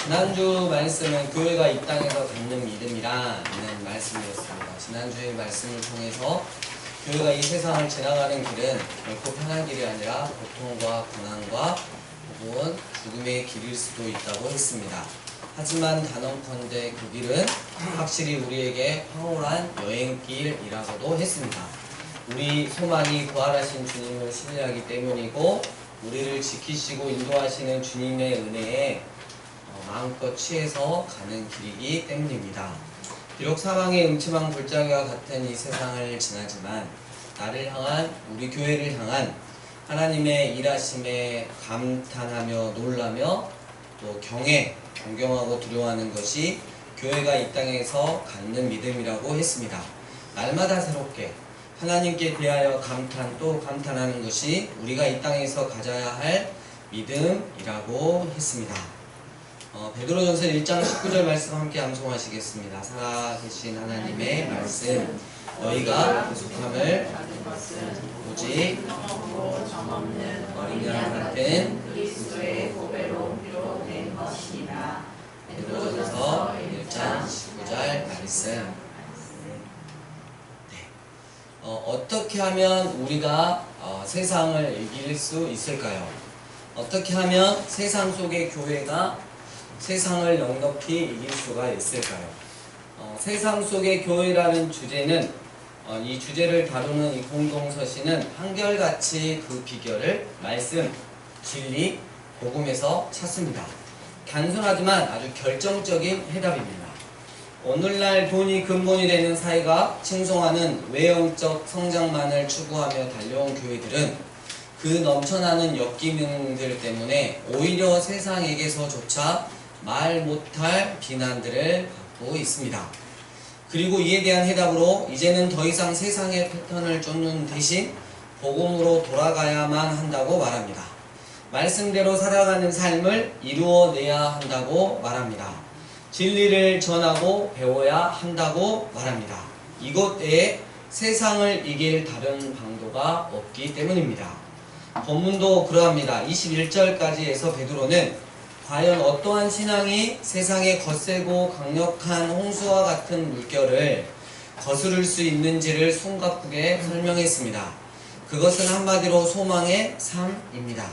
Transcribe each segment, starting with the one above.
지난주 말씀은 교회가 이 땅에서 갖는 믿음이라는 말씀이었습니다. 지난주의 말씀을 통해서 교회가 이 세상을 지나가는 길은 결코 편한 길이 아니라 고통과 고난과 혹은 죽음의 길일 수도 있다고 했습니다. 하지만 단언컨대 그 길은 확실히 우리에게 황홀한 여행길이라고도 했습니다. 우리 소망이 부활하신 주님을 신뢰하기 때문이고 우리를 지키시고 인도하시는 주님의 은혜에 마음껏 취해서 가는 길이기 때문입니다. 비록 사망의 음침한 골짜기와 같은 이 세상을 지나지만 나를 향한, 우리 교회를 향한 하나님의 일하심에 감탄하며 놀라며 또 경경하고 두려워하는 것이 교회가 이 땅에서 갖는 믿음이라고 했습니다. 날마다 새롭게 하나님께 대하여 또 감탄하는 것이 우리가 이 땅에서 가져야 할 믿음이라고 했습니다. 베드로전서 1장 19절 말씀 함께 암송하시겠습니다. 살아계신 하나님의 말씀, 너희가 부족함을 오직 어린 양 같은 그리스도의 보배로 비롯된 것이다. 베드로전서 1장 19절 말씀. 어떻게 하면 우리가 세상을 이길 수 있을까요? 어떻게 하면 세상 속의 교회가 세상을 넉넉히 이길 수가 있을까요? 세상 속의 교회라는 주제는 이 주제를 다루는 이 공동서신은 한결같이 그 비결을 말씀, 진리, 복음에서 찾습니다. 단순하지만 아주 결정적인 해답입니다. 오늘날 돈이 근본이 되는 사회가 칭송하는 외형적 성장만을 추구하며 달려온 교회들은 그 넘쳐나는 역기능들 때문에 오히려 세상에게서조차 말 못할 비난들을 받고 있습니다. 그리고 이에 대한 해답으로 이제는 더 이상 세상의 패턴을 쫓는 대신 복음으로 돌아가야만 한다고 말합니다. 말씀대로 살아가는 삶을 이루어내야 한다고 말합니다. 진리를 전하고 배워야 한다고 말합니다. 이것 외에 세상을 이길 다른 방도가 없기 때문입니다. 본문도 그러합니다. 21절까지에서 베드로는 과연 어떠한 신앙이 세상의 거세고 강력한 홍수와 같은 물결을 거스를 수 있는지를 숨가쁘게 설명했습니다. 그것은 한마디로 소망의 삶입니다.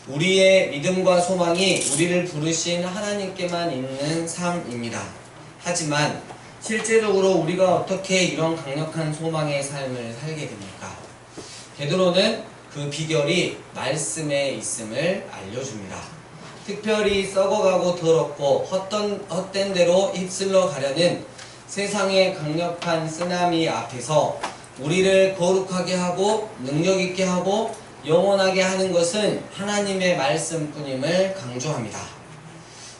우리의 믿음과 소망이 우리를 부르신 하나님께만 있는 삶입니다. 하지만 실제적으로 우리가 어떻게 이런 강력한 소망의 삶을 살게 됩니까? 베드로는 그 비결이 말씀에 있음을 알려줍니다. 특별히 썩어가고 더럽고 헛된 대로 휩쓸러 가려는 세상의 강력한 쓰나미 앞에서 우리를 거룩하게 하고 능력있게 하고 영원하게 하는 것은 하나님의 말씀뿐임을 강조합니다.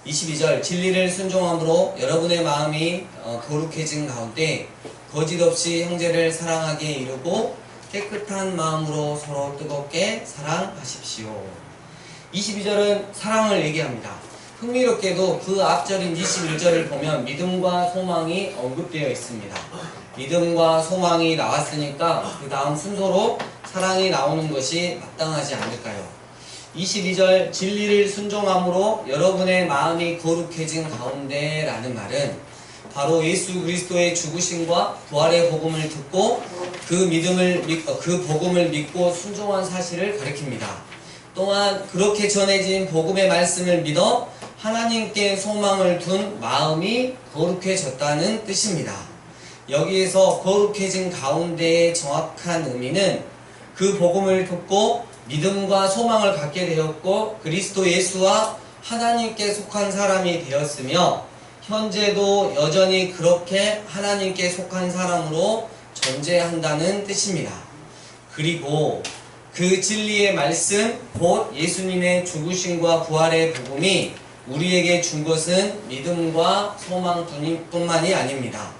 22절 진리를 순종함으로 여러분의 마음이 거룩해진 가운데 거짓 없이 형제를 사랑하게 이루고 깨끗한 마음으로 서로 뜨겁게 사랑하십시오. 22절은 사랑을 얘기합니다. 흥미롭게도 그 앞절인 21절을 보면 믿음과 소망이 언급되어 있습니다. 믿음과 소망이 나왔으니까 그 다음 순서로 사랑이 나오는 것이 마땅하지 않을까요? 22절 진리를 순종함으로 여러분의 마음이 거룩해진 가운데 라는 말은 바로 예수 그리스도의 죽으심과 부활의 복음을 듣고 그 복음을 믿고 순종한 사실을 가리킵니다. 또한 그렇게 전해진 복음의 말씀을 믿어 하나님께 소망을 둔 마음이 거룩해졌다는 뜻입니다. 여기에서 거룩해진 가운데의 정확한 의미는 그 복음을 듣고 믿음과 소망을 갖게 되었고 그리스도 예수와 하나님께 속한 사람이 되었으며 현재도 여전히 그렇게 하나님께 속한 사람으로 존재한다는 뜻입니다. 그리고 그 진리의 말씀, 곧 예수님의 죽으심과 부활의 복음이 우리에게 준 것은 믿음과 소망뿐만이 아닙니다.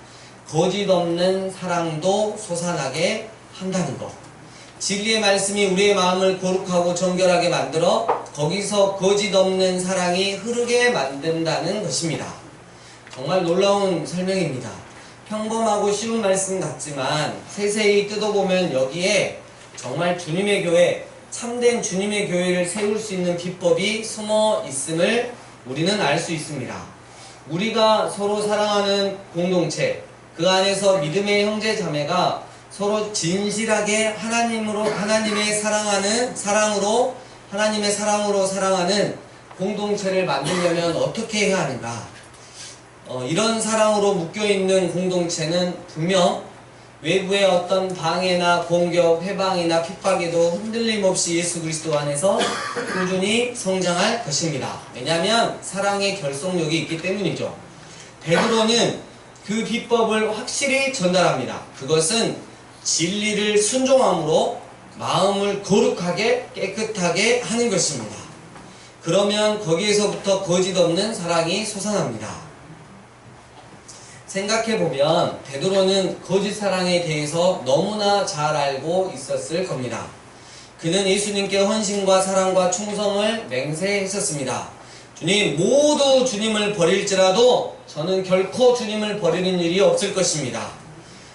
거짓 없는 사랑도 솟아나게 한다는 것. 진리의 말씀이 우리의 마음을 거룩하고 정결하게 만들어 거기서 거짓 없는 사랑이 흐르게 만든다는 것입니다. 정말 놀라운 설명입니다. 평범하고 쉬운 말씀 같지만 세세히 뜯어보면 여기에 정말 주님의 교회, 참된 주님의 교회를 세울 수 있는 비법이 숨어 있음을 우리는 알 수 있습니다. 우리가 서로 사랑하는 공동체, 그 안에서 믿음의 형제 자매가 서로 진실하게 하나님의 사랑으로 사랑하는 공동체를 만들려면 어떻게 해야 하는가? 이런 사랑으로 묶여있는 공동체는 분명 외부의 어떤 방해나 공격, 해방이나 핍박에도 흔들림 없이 예수 그리스도 안에서 꾸준히 성장할 것입니다. 왜냐하면 사랑의 결속력이 있기 때문이죠. 베드로는 그 비법을 확실히 전달합니다. 그것은 진리를 순종함으로 마음을 거룩하게 깨끗하게 하는 것입니다. 그러면 거기에서부터 거짓 없는 사랑이 솟아납니다. 생각해보면 베드로는 거짓 사랑에 대해서 너무나 잘 알고 있었을 겁니다. 그는 예수님께 헌신과 사랑과 충성을 맹세했었습니다. 주님, 모두 주님을 버릴지라도 저는 결코 주님을 버리는 일이 없을 것입니다.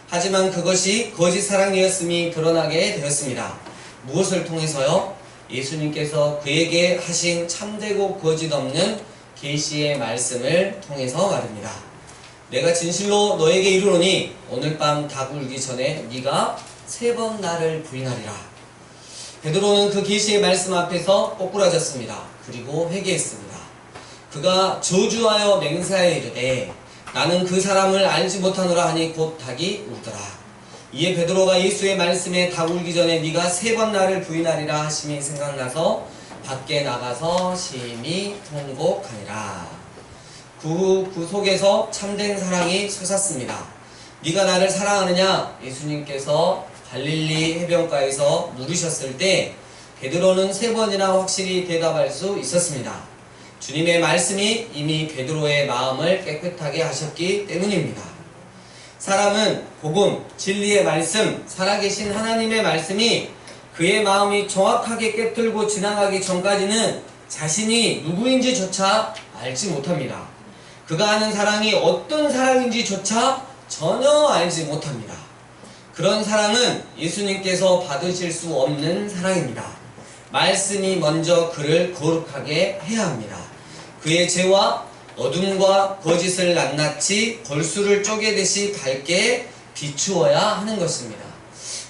하지만 그것이 거짓 사랑이었음이 드러나게 되었습니다. 무엇을 통해서요? 예수님께서 그에게 하신 참되고 거짓 없는 계시의 말씀을 통해서 말입니다. 내가 진실로 너에게 이르노니 오늘 밤 닭 울기 전에 네가 3번 나를 부인하리라. 베드로는 그 계시의 말씀 앞에서 꼬꾸라졌습니다. 그리고 회개했습니다. 그가 저주하여 맹세하여 이르되 나는 그 사람을 알지 못하노라 하니 곧 닭이 울더라. 이에 베드로가 예수의 말씀에 닭 울기 전에 네가 3번 나를 부인하리라 하심이 생각나서 밖에 나가서 심히 통곡하니라. 그 속에서 참된 사랑이 솟았습니다. 네가 나를 사랑하느냐? 예수님께서 갈릴리 해변가에서 물으셨을 때 베드로는 3번이나 확실히 대답할 수 있었습니다. 주님의 말씀이 이미 베드로의 마음을 깨끗하게 하셨기 때문입니다. 사람은 복음, 진리의 말씀, 살아계신 하나님의 말씀이 그의 마음이 정확하게 깨틀고 지나가기 전까지는 자신이 누구인지조차 알지 못합니다. 그가 하는 사랑이 어떤 사랑인지조차 전혀 알지 못합니다. 그런 사랑은 예수님께서 받으실 수 없는 사랑입니다. 말씀이 먼저 그를 거룩하게 해야 합니다. 그의 죄와 어둠과 거짓을 낱낱이 벌수를 쪼개듯이 밝게 비추어야 하는 것입니다.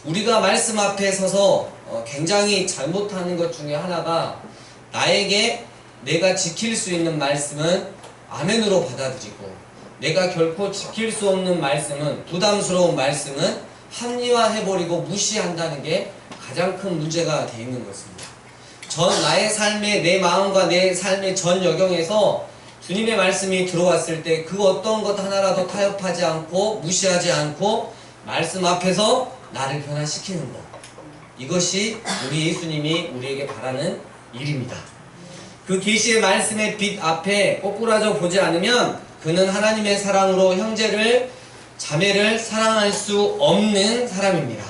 우리가 말씀 앞에 서서 굉장히 잘못하는 것 중에 하나가 나에게 내가 지킬 수 있는 말씀은 아멘으로 받아들이고 내가 결코 지킬 수 없는 말씀은, 부담스러운 말씀은 합리화해버리고 무시한다는 게 가장 큰 문제가 되어 있는 것입니다. 나의 삶의, 내 마음과 내 삶의 전 여경에서 주님의 말씀이 들어왔을 때 그 어떤 것 하나라도 타협하지 않고 무시하지 않고 말씀 앞에서 나를 변화시키는 것, 이것이 우리 예수님이 우리에게 바라는 일입니다. 그 계시의 말씀의 빛 앞에 꼬꾸라져 보지 않으면 그는 하나님의 사랑으로 형제를, 자매를 사랑할 수 없는 사람입니다.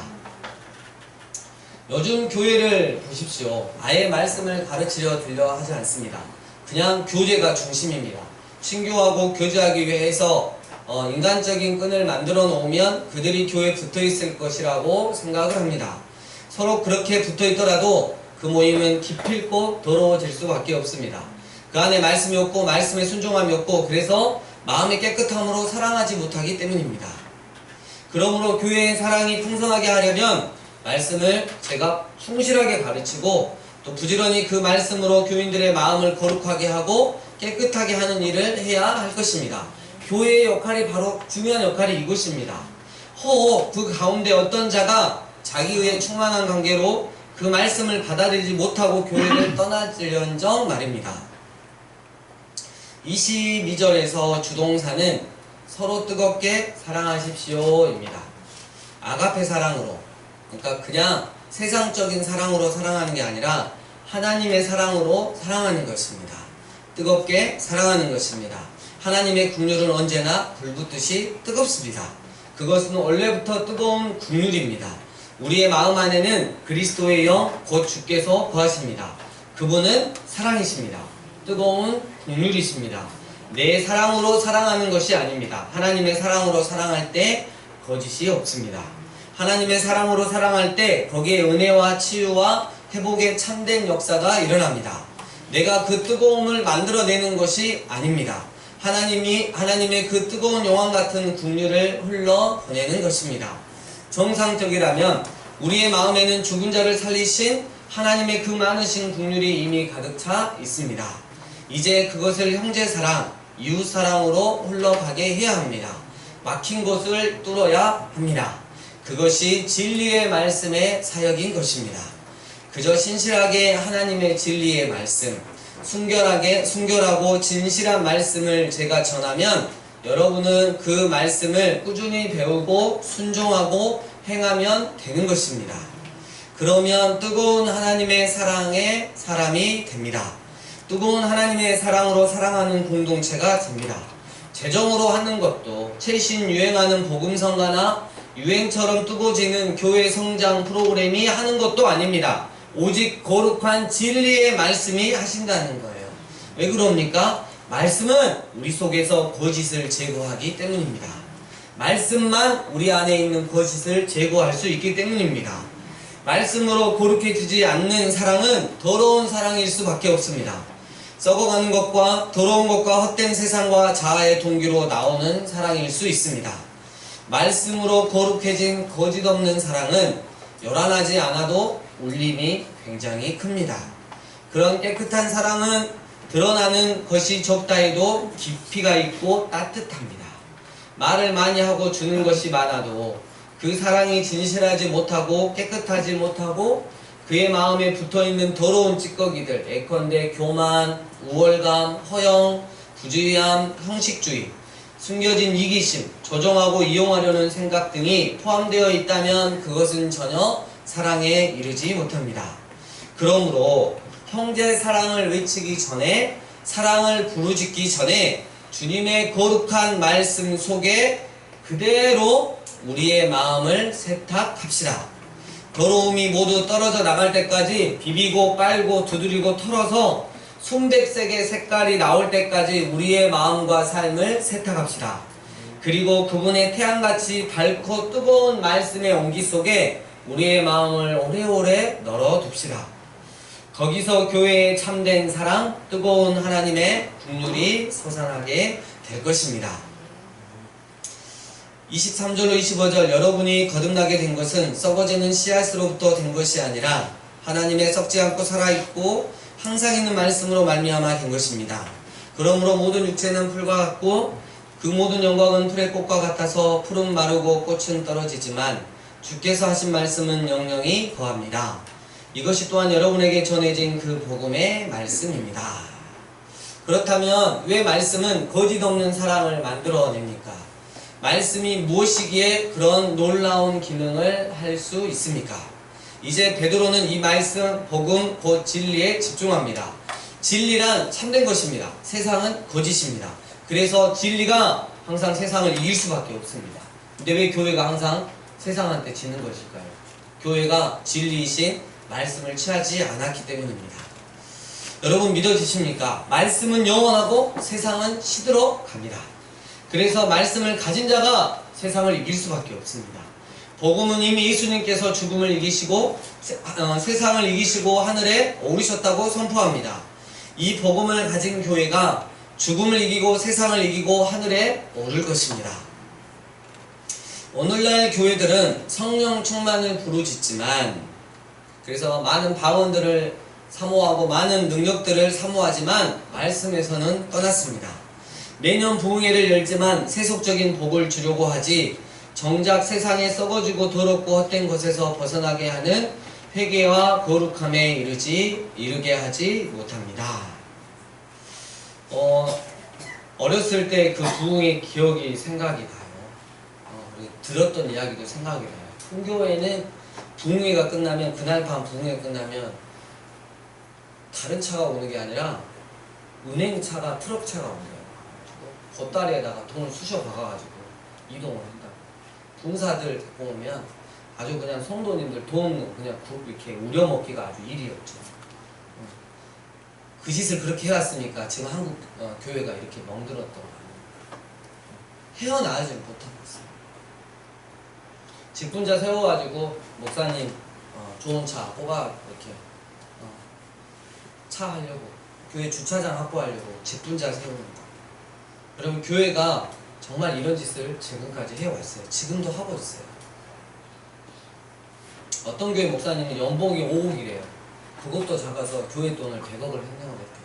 요즘 교회를 보십시오. 아예 말씀을 가르치려 들려 하지 않습니다. 그냥 교제가 중심입니다. 친교하고 교제하기 위해서 인간적인 끈을 만들어 놓으면 그들이 교회에 붙어 있을 것이라고 생각을 합니다. 서로 그렇게 붙어 있더라도 그 모임은 기필코 더러워질 수밖에 없습니다. 그 안에 말씀이 없고 말씀에 순종함이 없고, 그래서 마음의 깨끗함으로 사랑하지 못하기 때문입니다. 그러므로 교회의 사랑이 풍성하게 하려면 말씀을 제가 충실하게 가르치고 또 부지런히 그 말씀으로 교인들의 마음을 거룩하게 하고 깨끗하게 하는 일을 해야 할 것입니다. 교회의 역할이 바로 중요한 역할이 이것입니다. 혹 그 가운데 어떤 자가 자기의 충만한 관계로 그 말씀을 받아들이지 못하고 교회를 떠나질런정 말입니다. 22절에서 주동사는 서로 뜨겁게 사랑하십시오입니다. 아가페 사랑으로, 그러니까 그냥 세상적인 사랑으로 사랑하는 게 아니라 하나님의 사랑으로 사랑하는 것입니다. 뜨겁게 사랑하는 것입니다. 하나님의 국률은 언제나 불붙듯이 뜨겁습니다. 그것은 원래부터 뜨거운 국률입니다. 우리의 마음 안에는 그리스도의 영, 곧 주께서 거하십니다. 그분은 사랑이십니다. 뜨거운 국률이십니다. 내 사랑으로 사랑하는 것이 아닙니다. 하나님의 사랑으로 사랑할 때 거짓이 없습니다. 하나님의 사랑으로 사랑할 때 거기에 은혜와 치유와 회복의 참된 역사가 일어납니다. 내가 그 뜨거움을 만들어내는 것이 아닙니다. 하나님의 그 뜨거운 용암 같은 긍휼을 흘러 보내는 것입니다. 정상적이라면 우리의 마음에는 죽은 자를 살리신 하나님의 그 많으신 긍휼이 이미 가득 차 있습니다. 이제 그것을 형제사랑, 이웃사랑으로 흘러가게 해야 합니다. 막힌 곳을 뚫어야 합니다. 그것이 진리의 말씀의 사역인 것입니다. 그저 신실하게 하나님의 진리의 말씀, 순결하고 진실한 말씀을 제가 전하면 여러분은 그 말씀을 꾸준히 배우고 순종하고 행하면 되는 것입니다. 그러면 뜨거운 하나님의 사랑의 사람이 됩니다. 뜨거운 하나님의 사랑으로 사랑하는 공동체가 됩니다. 재정으로 하는 것도 최신 유행하는 복음성가나 유행처럼 뜨거워지는 교회 성장 프로그램이 하는 것도 아닙니다. 오직 거룩한 진리의 말씀이 하신다는 거예요. 왜 그럽니까? 말씀은 우리 속에서 거짓을 제거하기 때문입니다. 말씀만 우리 안에 있는 거짓을 제거할 수 있기 때문입니다. 말씀으로 거룩해지지 않는 사랑은 더러운 사랑일 수밖에 없습니다. 썩어가는 것과 더러운 것과 헛된 세상과 자아의 동기로 나오는 사랑일 수 있습니다. 말씀으로 거룩해진 거짓 없는 사랑은 요란하지 않아도 울림이 굉장히 큽니다. 그런 깨끗한 사랑은 드러나는 것이 적다 해도 깊이가 있고 따뜻합니다. 말을 많이 하고 주는 것이 많아도 그 사랑이 진실하지 못하고 깨끗하지 못하고 그의 마음에 붙어있는 더러운 찌꺼기들, 예컨대 교만, 우월감, 허영, 부주의함, 형식주의, 숨겨진 이기심, 조종하고 이용하려는 생각 등이 포함되어 있다면 그것은 전혀 사랑에 이르지 못합니다. 그러므로 형제 사랑을 외치기 전에, 사랑을 부르짖기 전에 주님의 거룩한 말씀 속에 그대로 우리의 마음을 세탁합시다. 더러움이 모두 떨어져 나갈 때까지 비비고 빨고 두드리고 털어서 순백색의 색깔이 나올 때까지 우리의 마음과 삶을 세탁합시다. 그리고 그분의 태양같이 밝고 뜨거운 말씀의 온기 속에 우리의 마음을 오래오래 널어둡시다. 거기서 교회의 참된 사랑, 뜨거운 하나님의 긍휼이 솟아나게 될 것입니다. 23절로 25절 여러분이 거듭나게 된 것은 썩어지는 씨앗으로부터 된 것이 아니라 하나님의 썩지 않고 살아있고 항상 있는 말씀으로 말미암아 된 것입니다. 그러므로 모든 육체는 풀과 같고 그 모든 영광은 풀의 꽃과 같아서 풀은 마르고 꽃은 떨어지지만 주께서 하신 말씀은 영영이 거합니다. 이것이 또한 여러분에게 전해진 그 복음의 말씀입니다. 그렇다면 왜 말씀은 거짓 없는 사랑을 만들어냅니까? 말씀이 무엇이기에 그런 놀라운 기능을 할 수 있습니까? 이제 베드로는 이 말씀, 복음, 곧 진리에 집중합니다. 진리란 참된 것입니다. 세상은 거짓입니다. 그래서 진리가 항상 세상을 이길 수밖에 없습니다. 근데 왜 교회가 항상 세상한테 지는 것일까요? 교회가 진리이신 말씀을 취하지 않았기 때문입니다. 여러분 믿어지십니까? 말씀은 영원하고 세상은 시들어 갑니다. 그래서 말씀을 가진 자가 세상을 이길 수밖에 없습니다. 복음은 이미 예수님께서 죽음을 이기시고 세상을 이기시고 하늘에 오르셨다고 선포합니다. 이 복음을 가진 교회가 죽음을 이기고 세상을 이기고 하늘에 오를 것입니다. 오늘날 교회들은 성령 충만을 부르짖지만, 그래서 많은 방언들을 사모하고 많은 능력들을 사모하지만 말씀에서는 떠났습니다. 매년 부흥회를 열지만 세속적인 복을 주려고 하지 정작 세상에 썩어지고 더럽고 헛된 것에서 벗어나게 하는 회개와 거룩함에 이르게 하지 못합니다. 어렸을 때 그 부흥의 기억이 생각이 나요. 들었던 이야기도 생각이 나요. 큰 교회는 부흥회가 끝나면, 그날 밤 부흥회가 끝나면 다른 차가 오는 게 아니라 은행차가, 트럭차가 오는 거예요. 겉다리에다가 돈을 쑤셔 박아가지고 이동을 한다. 군사들 데리고 오면 아주 그냥 성도님들 돈 그냥 이렇게 우려먹기가 아주 일이었죠. 그 짓을 그렇게 해왔으니까 지금 한국 교회가 이렇게 멍들었던 거예요. 헤어나오지 못하고 있어요. 직분자 세워가지고 목사님 좋은 차 뽑아 이렇게 차 하려고 교회 주차장 확보하려고 직분자 세웁니다. 여러분, 교회가 정말 이런 짓을 지금까지 해왔어요. 지금도 하고 있어요. 어떤 교회 목사님은 연봉이 5억이래요. 그것도 작아서 교회 돈을 100억을 횡령을 했대요.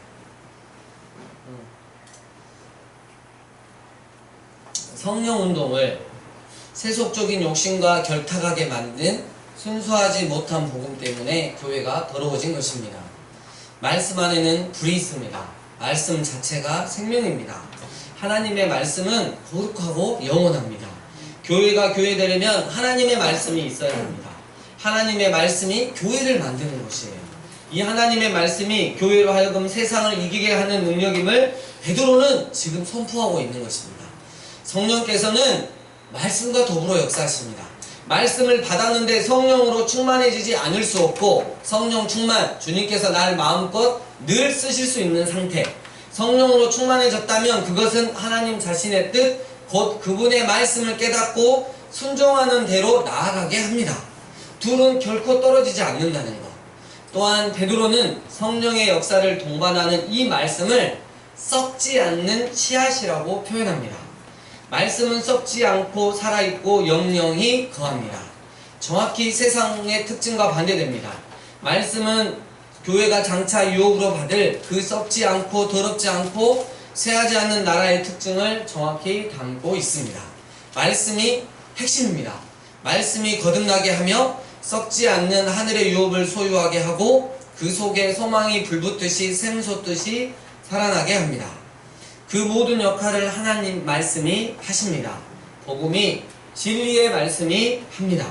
성령운동을 세속적인 욕심과 결탁하게 만든 순수하지 못한 복음 때문에 교회가 더러워진 것입니다. 말씀 안에는 불이 있습니다. 말씀 자체가 생명입니다. 하나님의 말씀은 거룩하고 영원합니다. 교회가 교회되려면 하나님의 말씀이 있어야 합니다. 하나님의 말씀이 교회를 만드는 것이에요. 이 하나님의 말씀이 교회로 하여금 세상을 이기게 하는 능력임을 베드로는 지금 선포하고 있는 것입니다. 성령께서는 말씀과 더불어 역사하십니다. 말씀을 받았는데 성령으로 충만해지지 않을 수 없고, 성령 충만, 주님께서 나를 마음껏 늘 쓰실 수 있는 상태, 성령으로 충만해졌다면 그것은 하나님 자신의 뜻, 곧 그분의 말씀을 깨닫고 순종하는 대로 나아가게 합니다. 둘은 결코 떨어지지 않는다는 것. 또한 베드로는 성령의 역사를 동반하는 이 말씀을 썩지 않는 씨앗이라고 표현합니다. 말씀은 썩지 않고 살아있고 영영히 거합니다. 정확히 세상의 특징과 반대됩니다. 말씀은 교회가 장차 유업으로 받을 그 썩지 않고 더럽지 않고 쇠하지 않는 나라의 특징을 정확히 담고 있습니다. 말씀이 핵심입니다. 말씀이 거듭나게 하며 썩지 않는 하늘의 유업을 소유하게 하고 그 속에 소망이 불붙듯이 샘솟듯이 살아나게 합니다. 그 모든 역할을 하나님 말씀이 하십니다. 복음이 진리의 말씀이 합니다.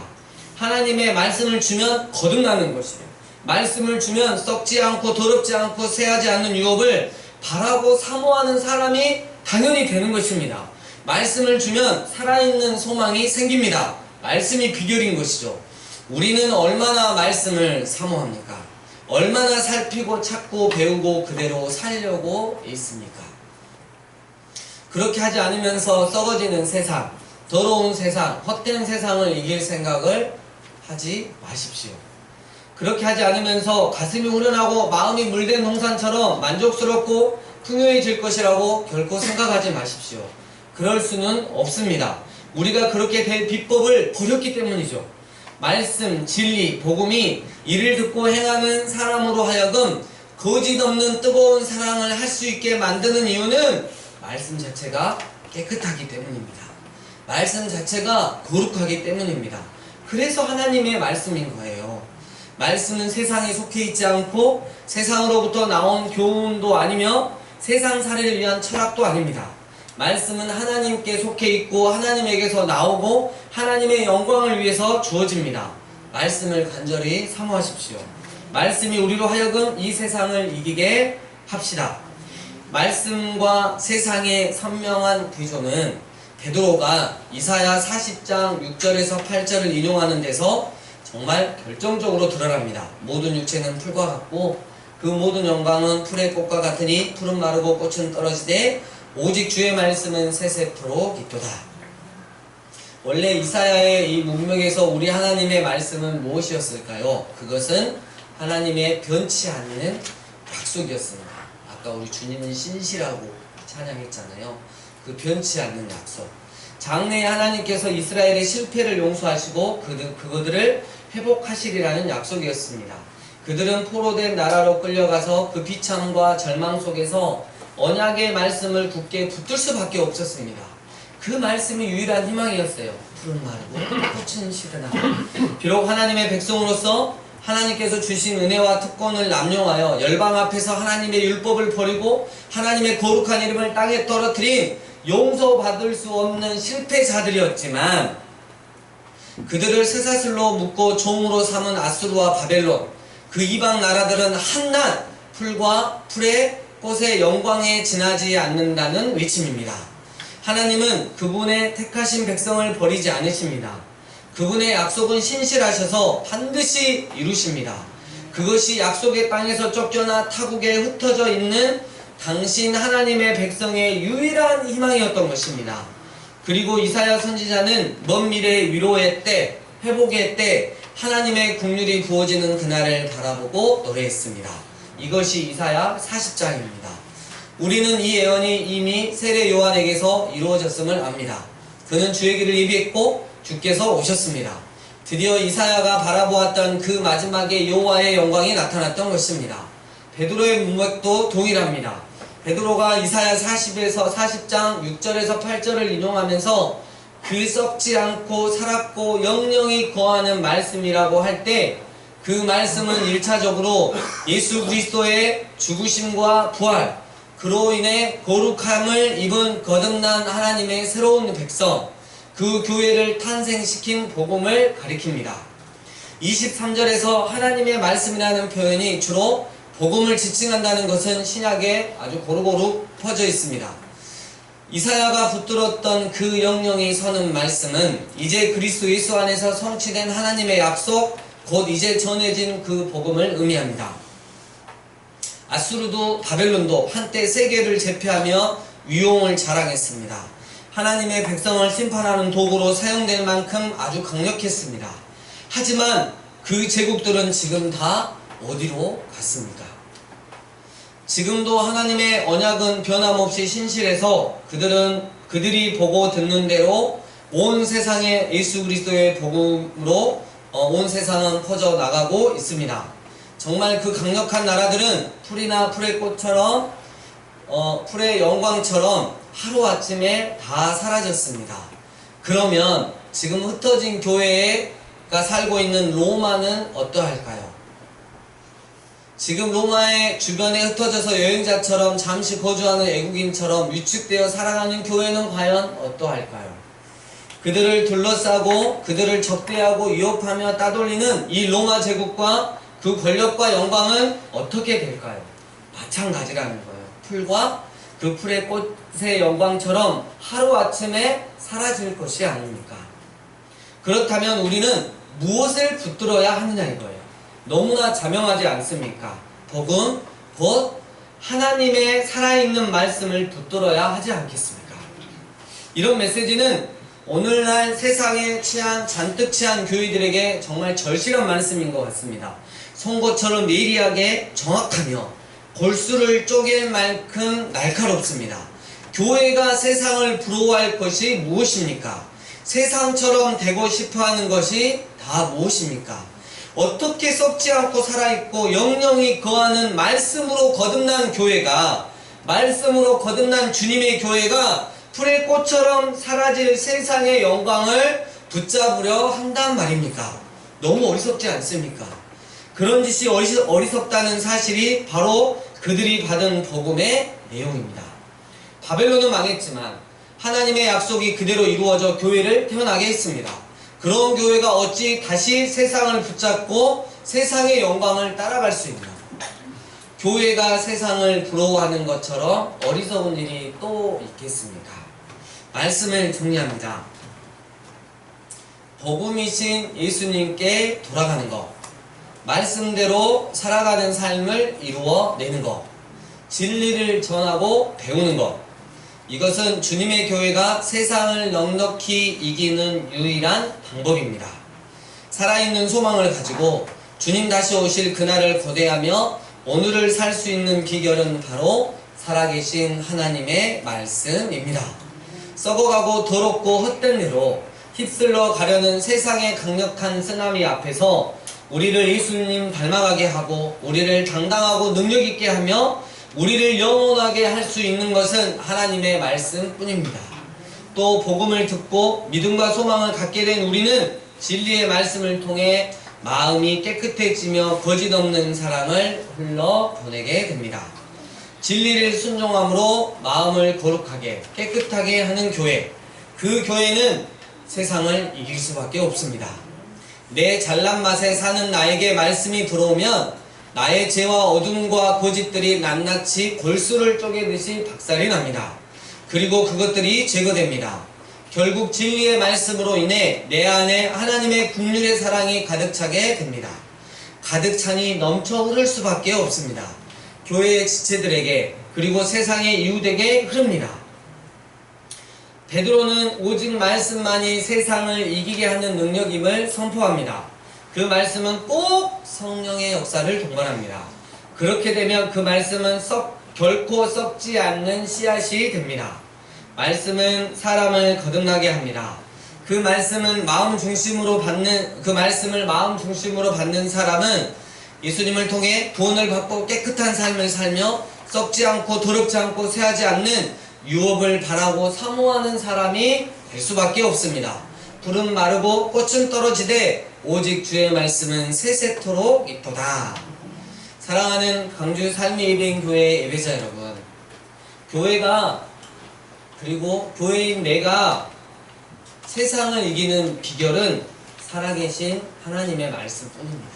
하나님의 말씀을 주면 거듭나는 것이에요. 말씀을 주면 썩지 않고 더럽지 않고 쇠하지 않는 유업을 바라고 사모하는 사람이 당연히 되는 것입니다. 말씀을 주면 살아있는 소망이 생깁니다. 말씀이 비결인 것이죠. 우리는 얼마나 말씀을 사모합니까? 얼마나 살피고 찾고 배우고 그대로 살려고 있습니까? 그렇게 하지 않으면서 썩어지는 세상, 더러운 세상, 헛된 세상을 이길 생각을 하지 마십시오. 그렇게 하지 않으면서 가슴이 후련하고 마음이 물된 홍산처럼 만족스럽고 풍요해질 것이라고 결코 생각하지 마십시오. 그럴 수는 없습니다. 우리가 그렇게 될 비법을 버렸기 때문이죠. 말씀, 진리, 복음이 이를 듣고 행하는 사람으로 하여금 거짓 없는 뜨거운 사랑을 할 수 있게 만드는 이유는 말씀 자체가 깨끗하기 때문입니다. 말씀 자체가 거룩하기 때문입니다. 그래서 하나님의 말씀인 거예요. 말씀은 세상에 속해 있지 않고 세상으로부터 나온 교훈도 아니며 세상살이를 위한 철학도 아닙니다. 말씀은 하나님께 속해 있고 하나님에게서 나오고 하나님의 영광을 위해서 주어집니다. 말씀을 간절히 사모하십시오. 말씀이 우리로 하여금 이 세상을 이기게 합시다. 말씀과 세상의 선명한 구조는 베드로가 이사야 40장 6절에서 8절을 인용하는 데서 정말 결정적으로 드러납니다. 모든 육체는 풀과 같고 그 모든 영광은 풀의 꽃과 같으니 풀은 마르고 꽃은 떨어지되 오직 주의 말씀은 세세토록 있도다. 원래 이사야의 이 문맥에서 우리 하나님의 말씀은 무엇이었을까요? 그것은 하나님의 변치 않는 약속이었습니다. 아까 우리 주님은 신실하고 찬양했잖아요. 그 변치 않는 약속. 장래에 하나님께서 이스라엘의 실패를 용서하시고 그들을 회복하시리라는 약속이었습니다. 그들은 포로된 나라로 끌려가서 그 비참과 절망 속에서 언약의 말씀을 굳게 붙들 수밖에 없었습니다. 그 말씀이 유일한 희망이었어요. 푸른 마르고 꽃은 시드나고. 비록 하나님의 백성으로서 하나님께서 주신 은혜와 특권을 남용하여 열방 앞에서 하나님의 율법을 버리고 하나님의 거룩한 이름을 땅에 떨어뜨린 용서받을 수 없는 실패자들이었지만 그들을 쇠사슬로 묶고 종으로 삼은 아수르와 바벨론, 그 이방 나라들은 한낱 풀과 풀의 꽃의 영광에 지나지 않는다는 외침입니다. 하나님은 그분의 택하신 백성을 버리지 않으십니다. 그분의 약속은 신실하셔서 반드시 이루십니다. 그것이 약속의 땅에서 쫓겨나 타국에 흩어져 있는 당신 하나님의 백성의 유일한 희망이었던 것입니다. 그리고 이사야 선지자는 먼 미래의 위로의 때, 회복의 때 하나님의 긍휼이 부어지는 그날을 바라보고 노래했습니다. 이것이 이사야 40장입니다. 우리는 이 예언이 이미 세례 요한에게서 이루어졌음을 압니다. 그는 주의 길을 예비했고 주께서 오셨습니다. 드디어 이사야가 바라보았던 그 마지막에 여호와의 영광이 나타났던 것입니다. 베드로의 문맥도 동일합니다. 베드로가 이사야 40장 6절에서 8절을 인용하면서 그 썩지 않고 살았고 영영이 거하는 말씀이라고 할 때 그 말씀은 1차적으로 예수 그리스도의 죽으심과 부활, 그로 인해 거룩함을 입은 거듭난 하나님의 새로운 백성, 그 교회를 탄생시킨 복음을 가리킵니다. 23절에서 하나님의 말씀이라는 표현이 주로 복음을 지칭한다는 것은 신약에 아주 고루고루 퍼져 있습니다. 이사야가 붙들었던 그 영영이 서는 말씀은 이제 그리스도 예수 안에서 성취된 하나님의 약속, 곧 이제 전해진 그 복음을 의미합니다. 아수르도 바벨론도 한때 세계를 제패하며 위용을 자랑했습니다. 하나님의 백성을 심판하는 도구로 사용될 만큼 아주 강력했습니다. 하지만 그 제국들은 지금 다 어디로 갔습니까? 지금도 하나님의 언약은 변함없이 신실해서 그들이 보고 듣는 대로 온 세상에 예수 그리스도의 복음으로 온 세상은 퍼져 나가고 있습니다. 정말 그 강력한 나라들은 풀이나 풀의 꽃처럼 풀의 영광처럼 하루아침에 다 사라졌습니다. 그러면 지금 흩어진 교회가 살고 있는 로마는 어떠할까요? 지금 로마의 주변에 흩어져서 여행자처럼 잠시 거주하는 외국인처럼 위축되어 살아가는 교회는 과연 어떠할까요? 그들을 둘러싸고 그들을 적대하고 위협하며 따돌리는 이 로마 제국과 그 권력과 영광은 어떻게 될까요? 마찬가지라는 거예요. 풀과 그 풀의 꽃의 영광처럼 하루아침에 사라질 것이 아닙니까? 그렇다면 우리는 무엇을 붙들어야 하느냐 이거예요. 너무나 자명하지 않습니까? 복음, 곧 하나님의 살아있는 말씀을 붙들어야 하지 않겠습니까? 이런 메시지는 오늘날 세상에 잔뜩 취한 교회들에게 정말 절실한 말씀인 것 같습니다. 송곳처럼 예리하게 정확하며 골수를 쪼갤 만큼 날카롭습니다. 교회가 세상을 부러워할 것이 무엇입니까? 세상처럼 되고 싶어하는 것이 다 무엇입니까? 어떻게 썩지 않고 살아있고 영영이 거하는 말씀으로 거듭난 교회가, 말씀으로 거듭난 주님의 교회가 풀의 꽃처럼 사라질 세상의 영광을 붙잡으려 한단 말입니까? 너무 어리석지 않습니까? 그런 짓이 어리석다는 사실이 바로 그들이 받은 복음의 내용입니다. 바벨론은 망했지만 하나님의 약속이 그대로 이루어져 교회를 태어나게 했습니다. 그런 교회가 어찌 다시 세상을 붙잡고 세상의 영광을 따라갈 수 있나? 교회가 세상을 부러워하는 것처럼 어리석은 일이 또 있겠습니까? 말씀을 정리합니다. 복음이신 예수님께 돌아가는 것, 말씀대로 살아가는 삶을 이루어내는 것, 진리를 전하고 배우는 것, 이것은 주님의 교회가 세상을 넉넉히 이기는 유일한 방법입니다. 살아있는 소망을 가지고 주님 다시 오실 그날을 고대하며 오늘을 살 수 있는 비결은 바로 살아계신 하나님의 말씀입니다. 썩어가고 더럽고 헛된 대로 휩쓸러 가려는 세상의 강력한 쓰나미 앞에서 우리를 예수님 닮아가게 하고 우리를 당당하고 능력있게 하며 우리를 영원하게 할 수 있는 것은 하나님의 말씀뿐입니다. 또 복음을 듣고 믿음과 소망을 갖게 된 우리는 진리의 말씀을 통해 마음이 깨끗해지며 거짓 없는 사랑을 흘러보내게 됩니다. 진리를 순종함으로 마음을 거룩하게 깨끗하게 하는 교회, 그 교회는 세상을 이길 수밖에 없습니다. 내 잘난 맛에 사는 나에게 말씀이 들어오면 나의 죄와 어둠과 거짓들이 낱낱이 골수를 쪼개듯이 박살이 납니다. 그리고 그것들이 제거됩니다. 결국 진리의 말씀으로 인해 내 안에 하나님의 긍휼의 사랑이 가득 차게 됩니다. 가득 차니 넘쳐 흐를 수밖에 없습니다. 교회의 지체들에게 그리고 세상의 이웃에게 흐릅니다. 베드로는 오직 말씀만이 세상을 이기게 하는 능력임을 선포합니다. 그 말씀은 꼭 성령의 역사를 동반합니다. 그렇게 되면 그 말씀은 결코 썩지 않는 씨앗이 됩니다. 말씀은 사람을 거듭나게 합니다. 그 말씀을 마음 중심으로 받는 사람은 예수님을 통해 구원을 받고 깨끗한 삶을 살며 썩지 않고 더럽지 않고 쇠하지 않는 유업을 바라고 사모하는 사람이 될 수밖에 없습니다. 풀은 마르고 꽃은 떨어지되 오직 주의 말씀은 세세토록 이쁘다. 사랑하는 광주 삶의 예배인 교회 예배자 여러분, 교회가 그리고 교회인 내가 세상을 이기는 비결은 살아계신 하나님의 말씀뿐입니다.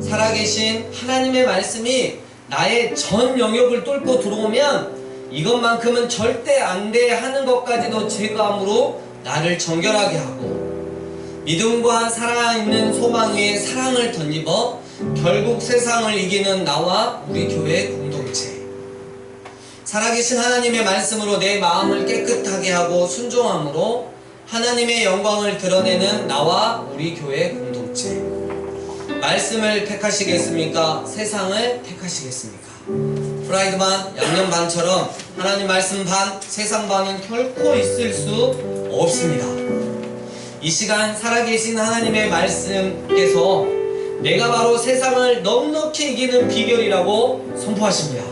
살아계신 하나님의 말씀이 나의 전 영역을 뚫고 들어오면 이것만큼은 절대 안 돼 하는 것까지도 제거함으로 나를 정결하게 하고 믿음과 살아있는 소망 위에 사랑을 덧입어 결국 세상을 이기는 나와 우리 교회 공동체, 살아계신 하나님의 말씀으로 내 마음을 깨끗하게 하고 순종함으로 하나님의 영광을 드러내는 나와 우리 교회 공동체. 말씀을 택하시겠습니까? 세상을 택하시겠습니까? 프라이드 반, 양념 반처럼 하나님 말씀 반, 세상 반은 결코 있을 수 없습니다. 이 시간 살아계신 하나님의 말씀께서 내가 바로 세상을 넉넉히 이기는 비결이라고 선포하십니다.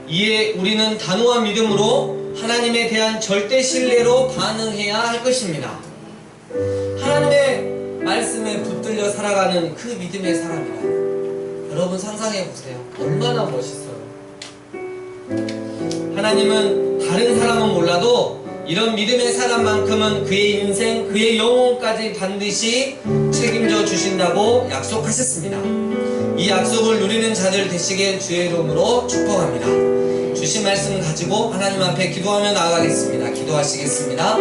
이에 우리는 단호한 믿음으로 하나님에 대한 절대 신뢰로 반응해야 할 것입니다. 하나님의 말씀에 붙들려 살아가는 그 믿음의 사람이라. 여러분 상상해 보세요. 얼마나 멋있어요. 하나님은 다른 사람은 몰라도 이런 믿음의 사람만큼은 그의 인생, 그의 영혼까지 반드시 책임져 주신다고 약속하셨습니다. 이 약속을 누리는 자들 되시길 주의 이름으로 축복합니다. 주신 말씀 가지고 하나님 앞에 기도하며 나아가겠습니다. 기도하시겠습니다.